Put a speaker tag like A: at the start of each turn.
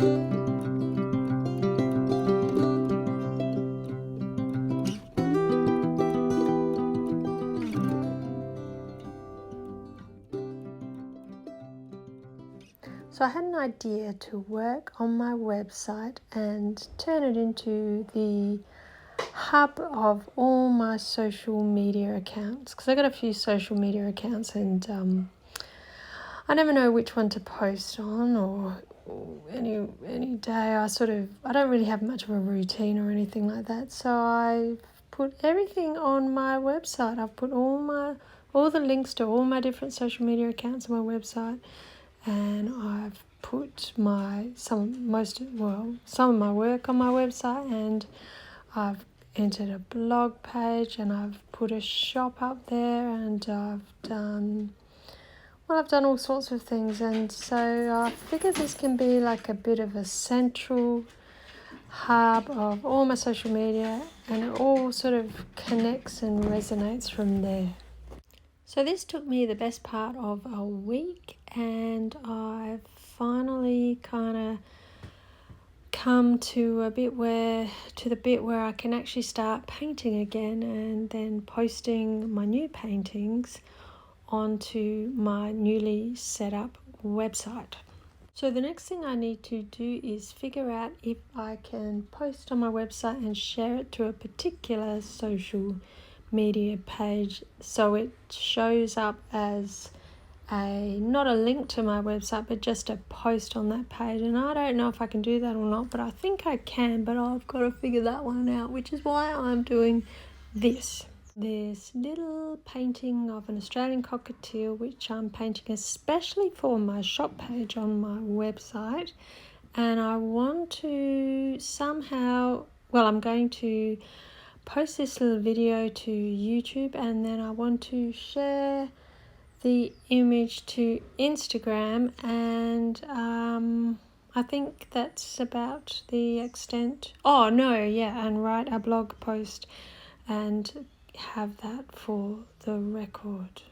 A: So I had an idea to work on my website and turn it into the hub of all my social media accounts, because I got a few social media accounts and I never know which one to post on, or any day I don't really have much of a routine or anything like that, so I put everything on my website. I've put all the links to all my different social media accounts on my website, and I've put some of my work on my website, and I've entered a blog page, and I've put a shop up there, and I've done all sorts of things. And so I figured this can be like a bit of a central hub of all my social media, and it all sort of connects and resonates from there. So this took me the best part of a week, and I've finally kind of come to the bit where I can actually start painting again, and then posting my new paintings onto my newly set up website. So the next thing I need to do is figure out if I can post on my website and share it to a particular social media page, so it shows up as not a link to my website, but just a post on that page. And I don't know if I can do that or not, but I think I can, but I've got to figure that one out, which is why I'm doing this little painting of an Australian cockatiel, which I'm painting especially for my shop page on my website. And I want to I'm going to post this little video to YouTube, and then I want to share the image to Instagram, and I think that's about the extent. And write a blog post and have that for the record.